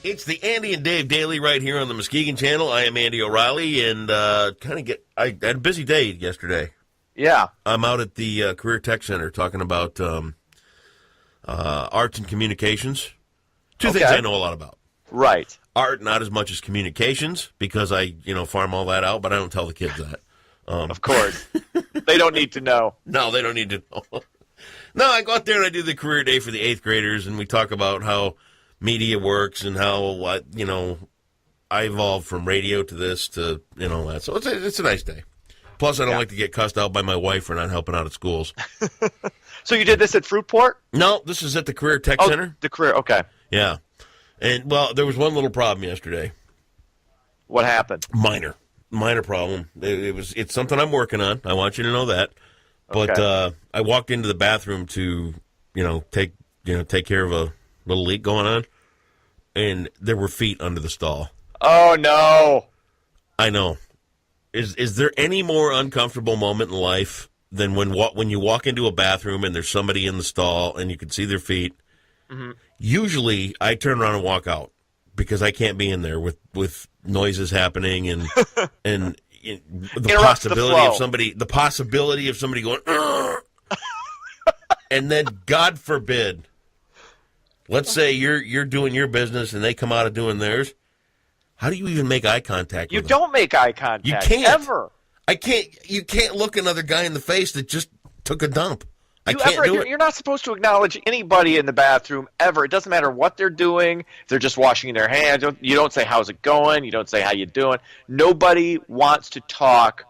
It's the Andy and Dave Daily right here on the Muskegon Channel. I am Andy O'Reilly, and I had a busy day yesterday. Yeah. I'm out at the Career Tech Center talking about arts and communications. Two things I know a lot about. Right. Art, not as much as communications, because I, farm all that out, but I don't tell the kids that. Of course. They don't need to know. No, they don't need to know. No, I go out there and I do the career day for the 8th graders, and we talk about how media works and how, I evolved from radio to this to, that. So it's a nice day. Plus, I don't like to get cussed out by my wife for not helping out at schools. So you did this at Fruitport? No, this is at the Career Tech Center. The Career, okay. Yeah. And, there was one little problem yesterday. What happened? Minor problem. It's something I'm working on. I want you to know that. But Okay. I walked into the bathroom to, take care of a little leak going on, and there were feet under the stall. Oh, no. I know. Is there any more uncomfortable moment in life than when you walk into a bathroom and there's somebody in the stall and you can see their feet? Mm-hmm. Usually, I turn around and walk out because I can't be in there with noises happening and the possibility of somebody going, "Ugh." And then, God forbid, let's say you're doing your business and they come out of doing theirs. How do you even make eye contact with them? You don't make eye contact. You can't. Ever. You can't look another guy in the face that just took a dump. I can't do it. You're not supposed to acknowledge anybody in the bathroom ever. It doesn't matter what they're doing. If they're just washing their hands. You don't say, how's it going? You don't say, how you doing? Nobody wants to talk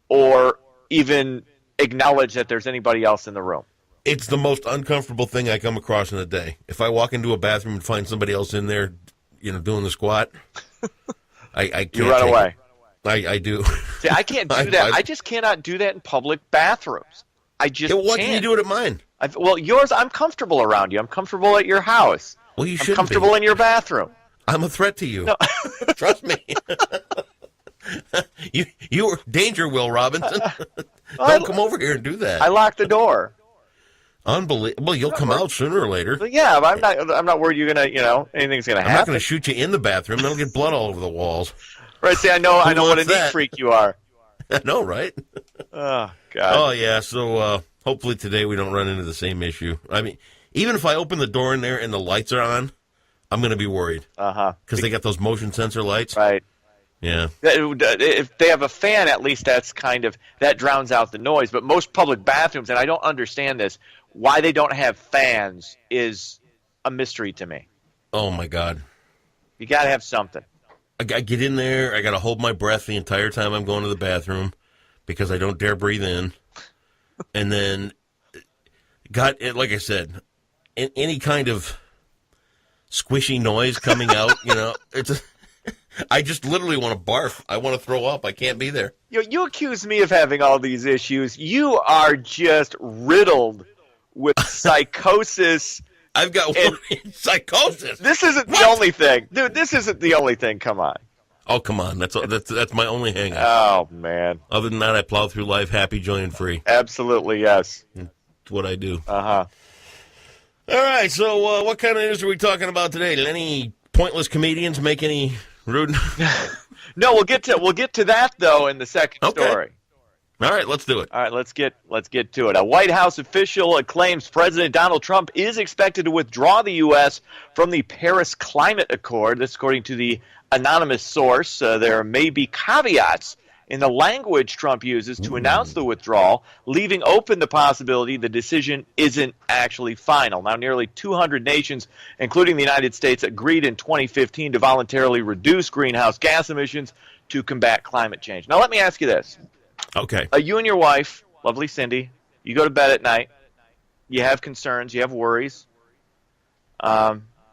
or even acknowledge that there's anybody else in the room. It's the most uncomfortable thing I come across in a day. If I walk into a bathroom and find somebody else in there, doing the squat, I can't. You run away. I do. See, I can't do that. I just cannot do that in public bathrooms. I just why can't. can you do it at mine? Yours, I'm comfortable around you. I'm comfortable at your house. Well, you should. I'm comfortable in your bathroom. I'm a threat to you. No. Trust me. You are danger, Will Robinson. Don't come over here and do that. I locked the door. Unbelievable. You'll come out sooner or later. But yeah, but I'm not worried you're gonna, anything's gonna happen. I'm not gonna shoot you in the bathroom. That'll get blood all over the walls. Right? See, I know what a neat freak you are. I know, right? Oh God. Oh yeah. So hopefully today we don't run into the same issue. I mean, even if I open the door in there and the lights are on, I'm gonna be worried. Because they got those motion sensor lights. Right. Yeah. If they have a fan, at least that drowns out the noise. But most public bathrooms, and I don't understand this, why they don't have fans is a mystery to me. Oh my God. You got to have something. I get in there. I got to hold my breath the entire time I'm going to the bathroom because I don't dare breathe in. And then, like I said, any kind of squishy noise coming out, I just literally want to barf. I want to throw up. I can't be there. You accuse me of having all these issues. You are just riddled with psychosis. I've got psychosis. This isn't the only thing. Dude, this isn't the only thing. Come on. Oh, come on. That's my only hang-up. Oh, man. Other than that, I plow through life happy, joy, and free. Absolutely, yes. That's what I do. Uh-huh. All right, so what kind of news are we talking about today? Did any pointless comedians make any rude? No, we'll get to that, though, in the second story. All right, let's do it. All right, let's get to it. A White House official claims President Donald Trump is expected to withdraw the U.S. from the Paris Climate Accord. This according to the anonymous source. There may be caveats in the language Trump uses to announce the withdrawal, leaving open the possibility the decision isn't actually final. Now, nearly 200 nations, including the United States, agreed in 2015 to voluntarily reduce greenhouse gas emissions to combat climate change. Now, let me ask you this. Okay. You and your wife, lovely Cindy, you go to bed at night. You have concerns. You have worries.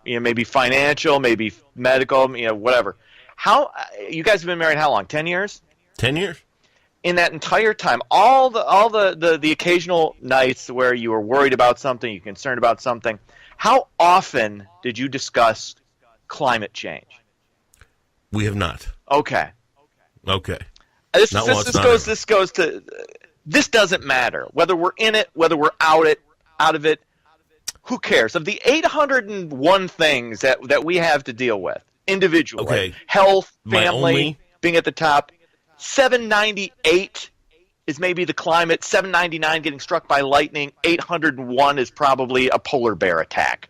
Maybe financial, maybe medical, whatever. How you guys have been married how long? 10 years? 10 years. In that entire time, all the occasional nights where you were worried about something, you're concerned about something, how often did you discuss climate change? We have not. Okay. This doesn't matter whether we're in it, whether we're out of it. Who cares? Of the 801 things that we have to deal with, individual. Okay. Right? Health, My family, only- being at the top. 798 is maybe the climate. 799 getting struck by lightning. 801 is probably a polar bear attack.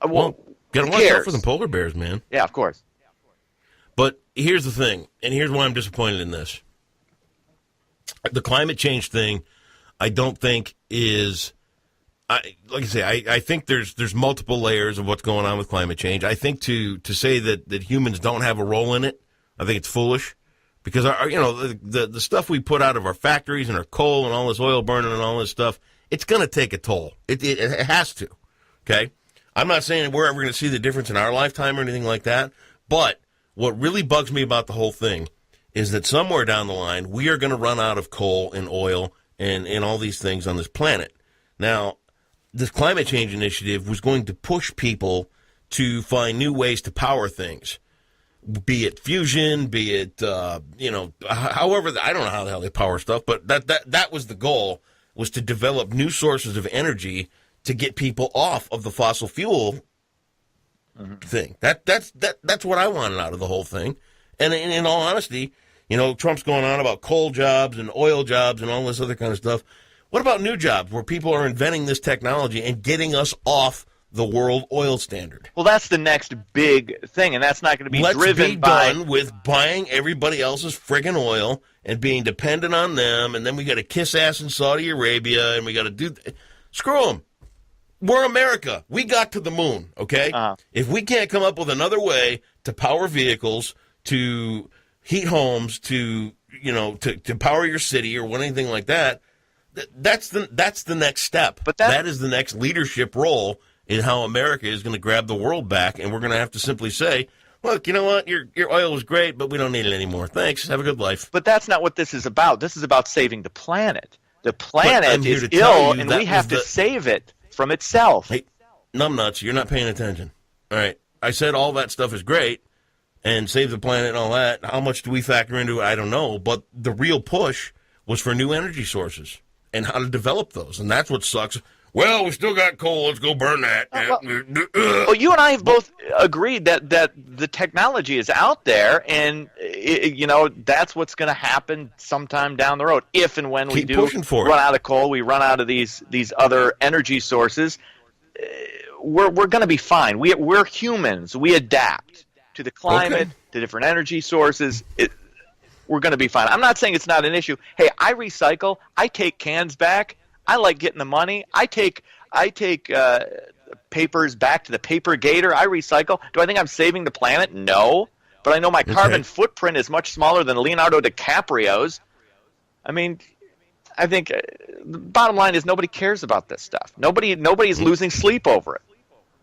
Well, gotta who watch out cares? for them polar bears, man. Yeah, of course. But here's the thing, and here's why I'm disappointed in this. The climate change thing, I don't think is, like I say, I think there's multiple layers of what's going on with climate change. I think to say that humans don't have a role in it, I think it's foolish, because the stuff we put out of our factories and our coal and all this oil burning and all this stuff, it's going to take a toll. It has to. Okay, I'm not saying we're ever going to see the difference in our lifetime or anything like that, but what really bugs me about the whole thing is that somewhere down the line, we are going to run out of coal and oil and all these things on this planet. Now, this climate change initiative was going to push people to find new ways to power things, be it fusion, be it, however, I don't know how the hell they power stuff, but that was the goal, was to develop new sources of energy to get people off of the fossil fuel thing. That's what I wanted out of the whole thing. And in all honesty, Trump's going on about coal jobs and oil jobs and all this other kind of stuff. What about new jobs where people are inventing this technology and getting us off the world oil standard? Well, that's the next big thing, and that's not going to be Let's driven be by. done with buying everybody else's friggin' oil and being dependent on them, and then we got to kiss ass in Saudi Arabia, and we got to do. Screw them. We're America. We got to the moon, okay? If we can't come up with another way to power vehicles, to heat homes, to power your city or anything like that, that's the next step. But that is the next leadership role in how America is going to grab the world back, and we're going to have to simply say, look, you know what? Your oil was great, but we don't need it anymore. Thanks. Have a good life. But that's not what this is about. This is about saving the planet. The planet here is to tell ill, you and that we have was to save it from itself. Hey, numbnuts, you're not paying attention. All right. I said all that stuff is great and save the planet and all that. How much do we factor into it? I don't know. But the real push was for new energy sources and how to develop those. And that's what sucks. Well, we still got coal. Let's go burn that. Well, you and I have both agreed that the technology is out there, and that's what's going to happen sometime down the road. If and when we Keep do pushing for it. run out of coal, we run out of these other energy sources. We're going to be fine. We're humans. We adapt to the climate, to different energy sources. We're going to be fine. I'm not saying it's not an issue. Hey, I recycle. I take cans back. I like getting the money. I take papers back to the paper gator. I recycle. Do I think I'm saving the planet? No. But I know my carbon footprint is much smaller than Leonardo DiCaprio's. I mean, I think the bottom line is nobody cares about this stuff. Nobody's losing sleep over it.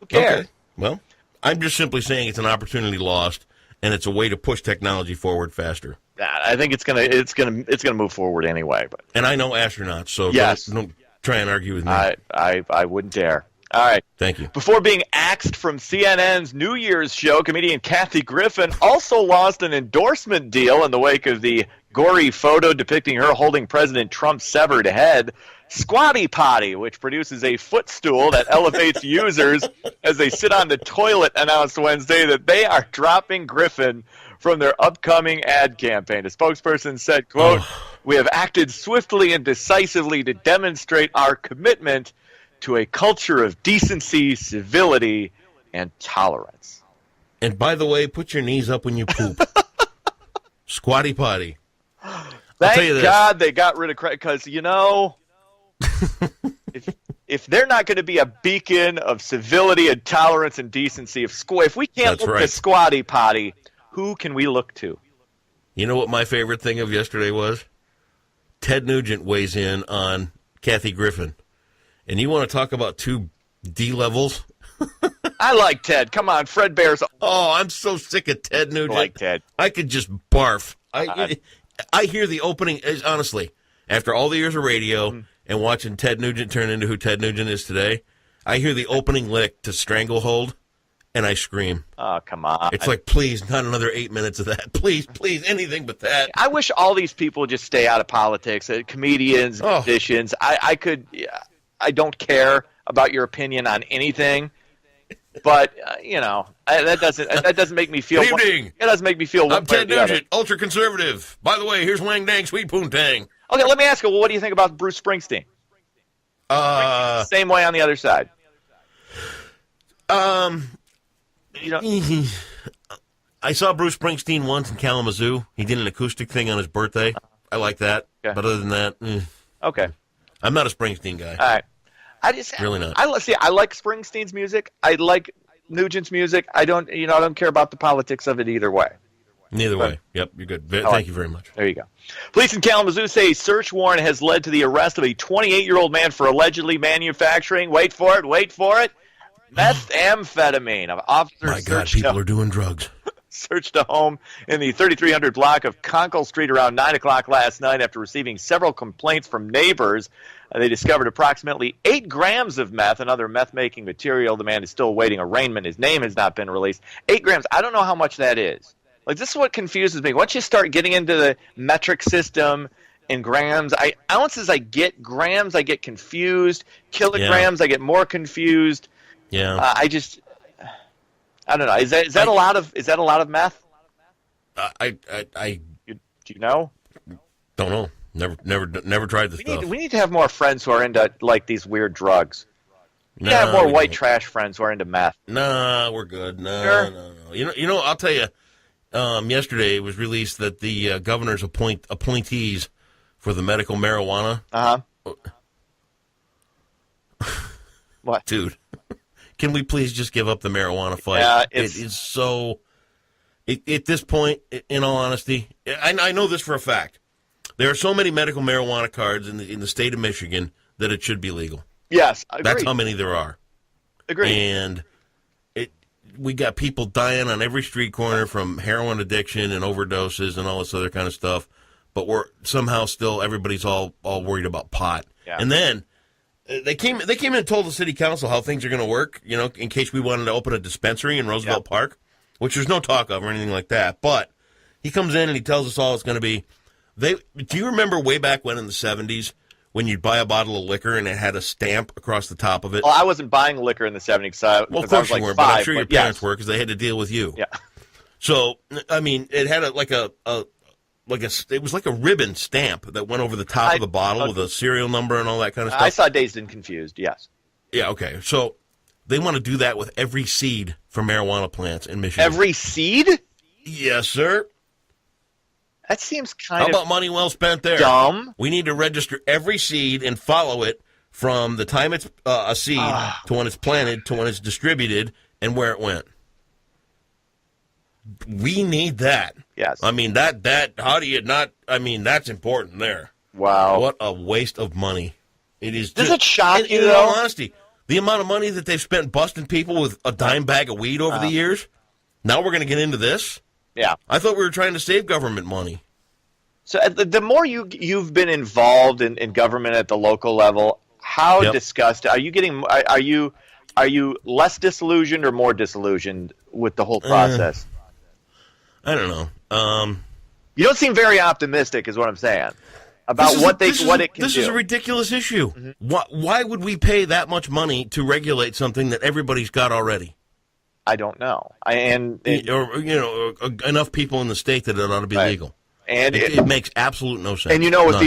Who cares? Okay. Well, I'm just simply saying it's an opportunity lost, and it's a way to push technology forward faster. I think it's gonna move forward anyway. But And I know astronauts, so Yes. don't try and argue with me. I wouldn't dare. All right. Thank you. Before being axed from CNN's New Year's show, comedian Kathy Griffin also lost an endorsement deal in the wake of the gory photo depicting her holding President Trump's severed head. Squatty Potty, which produces a footstool that elevates users as they sit on the toilet, announced Wednesday that they are dropping Griffin from their upcoming ad campaign. A spokesperson said, quote, "We have acted swiftly and decisively to demonstrate our commitment to a culture of decency, civility, and tolerance." And by the way, put your knees up when you poop. Squatty potty. Thank tell you this. God they got rid of credit because, if they're not going to be a beacon of civility and tolerance and decency, if we can't That's look right. to Squatty Potty, who can we look to? You know what my favorite thing of yesterday was? Ted Nugent weighs in on Kathy Griffin. And you want to talk about two D-levels? I like Ted. Come on, Fred Bear's Oh, I'm so sick of Ted Nugent. like Ted. I could just barf. I hear the opening, honestly, after all the years of radio and watching Ted Nugent turn into who Ted Nugent is today, I hear the opening lick to Stranglehold, and I scream. Oh, come on. It's like, please, not another 8 minutes of that. Please, anything but that. I wish all these people would just stay out of politics. Comedians, Oh. musicians. I don't care about your opinion on anything. But that doesn't make me feel. Good evening. It doesn't make me feel. I'm Ted Nugent, ultra conservative. By the way, here's Wang Dang Sweet Poontang. Okay, let me ask you. Well, what do you think about Bruce Springsteen? Same way on the other side. I saw Bruce Springsteen once in Kalamazoo. He did an acoustic thing on his birthday. I like that. Okay. But other than that, Okay. I'm not a Springsteen guy. All right. Really not. I like Springsteen's music. I like Nugent's music. I don't care about the politics of it either way. Neither way. Yep, you're good. Thank you very much. There you go. Police in Kalamazoo say a search warrant has led to the arrest of a 28-year-old man for allegedly manufacturing, wait for it, methamphetamine. Officers My God, people are doing drugs. Searched a home in the 3300 block of Conkle Street around 9 o'clock last night after receiving several complaints from neighbors. They discovered approximately 8 grams of meth and other meth-making material. The man is still awaiting arraignment. His name has not been released. 8 grams. I don't know how much that is. Like, this is what confuses me. Once you start getting into the metric system in grams, ounces I get, grams I get confused, kilograms I get more confused. Yeah. I don't know. Is that a lot of meth? Do Do you know? don't know. Never tried this stuff. We need to have more friends who are into like these weird drugs. We need to have more white trash friends who are into meth. Nah, we're good. No, Sure. no. You know. I'll tell you. Yesterday it was released that the governor's appointees for the medical marijuana. What, dude? Can we please just give up the marijuana fight? Yeah, it is so. At this point, in all honesty, I know this for a fact. There are so many medical marijuana cards in the state of Michigan that it should be legal. Yes, agreed. That's how many there are. Agreed. And we got people dying on every street corner from heroin addiction and overdoses and all this other kind of stuff. But we're somehow still everybody's all worried about pot. Yeah. And then they came in and told the city council how things are going to work. In case we wanted to open a dispensary in Roosevelt Park, which there's no talk of or anything like that. But he comes in and he tells us all it's going to be. Do you remember way back when in the 70s when you'd buy a bottle of liquor and it had a stamp across the top of it? Well, I wasn't buying liquor in the 70s. Well, of course you weren't, but I'm sure your parents were were because they had to deal with you. Yeah. So, I mean, it had it was like a ribbon stamp that went over the top of the bottle with a serial number and all that kind of stuff. I saw Dazed and Confused, yes. Yeah, okay. So they want to do that with every seed for marijuana plants in Michigan. Every seed? Yes, sir. That seems How kind about of money well spent there? dumb. We need to register every seed and follow it from the time it's a seed to when it's planted to when it's distributed and where it went. We need that. Yes. I mean, that how do you not, I mean, that's important there. Wow. What a waste of money. It is. Does it shock you, in though? all honesty, the amount of money that they've spent busting people with a dime bag of weed over the years, now we're going to get into this? Yeah. I thought we were trying to save government money. So the more you've been involved in government at the local level, how disgusted are you getting? Are you less disillusioned or more disillusioned with the whole process? I don't know. You don't seem very optimistic, is what I'm saying, about what it can do. This is a ridiculous issue. Mm-hmm. Why would we pay that much money to regulate something that everybody's got already? I don't know. Enough people in the state that it ought to be legal. And it makes absolute no sense. And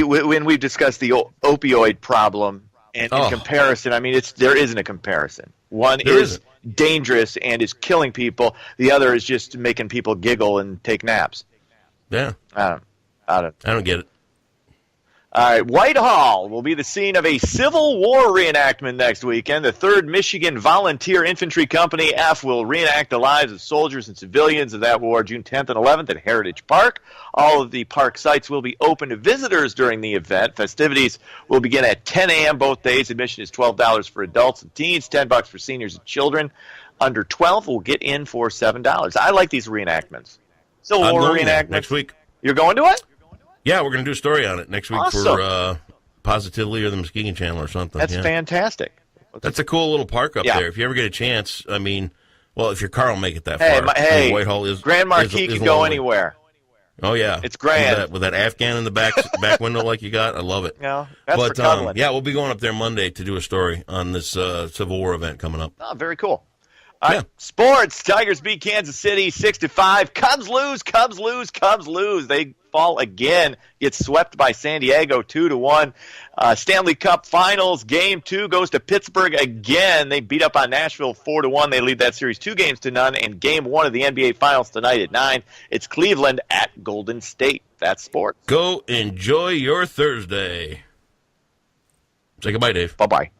when we've discussed the opioid problem and in comparison, I mean, there isn't a comparison. One is dangerous and is killing people. The other is just making people giggle and take naps. Yeah. I don't get it. All right, Whitehall will be the scene of a Civil War reenactment next weekend. The 3rd Michigan Volunteer Infantry Company, F, will reenact the lives of soldiers and civilians of that war June 10th and 11th at Heritage Park. All of the park sites will be open to visitors during the event. Festivities will begin at 10 a.m. both days. Admission is $12 for adults and teens, $10 for seniors and children. Under 12 will get in for $7. I like these reenactments. Civil War reenactments. Next week. You're going to it? Yeah, we're going to do a story on it next week for Positively or the Muskegon Channel or something. That's fantastic. That's a cool little park up there. If you ever get a chance, I mean, well, if your car will make it that far. Hey, Whitehall is Grand Marquis can go anywhere. Oh, yeah. It's grand. With that Afghan in the back window like you got. I love it. Yeah, that's for cuddling. Yeah, we'll be going up there Monday to do a story on this Civil War event coming up. Oh, very cool. All right, Yeah. sports. Tigers beat Kansas City 6-5. Cubs lose. Cubs lose. Cubs lose. They fall again. Get swept by San Diego 2-1. Stanley Cup Finals Game 2 goes to Pittsburgh again. They beat up on Nashville 4-1. They lead that series 2-0. And Game 1 of the NBA Finals tonight at 9. It's Cleveland at Golden State. That's sports. Go enjoy your Thursday. Say goodbye, Dave. Bye bye.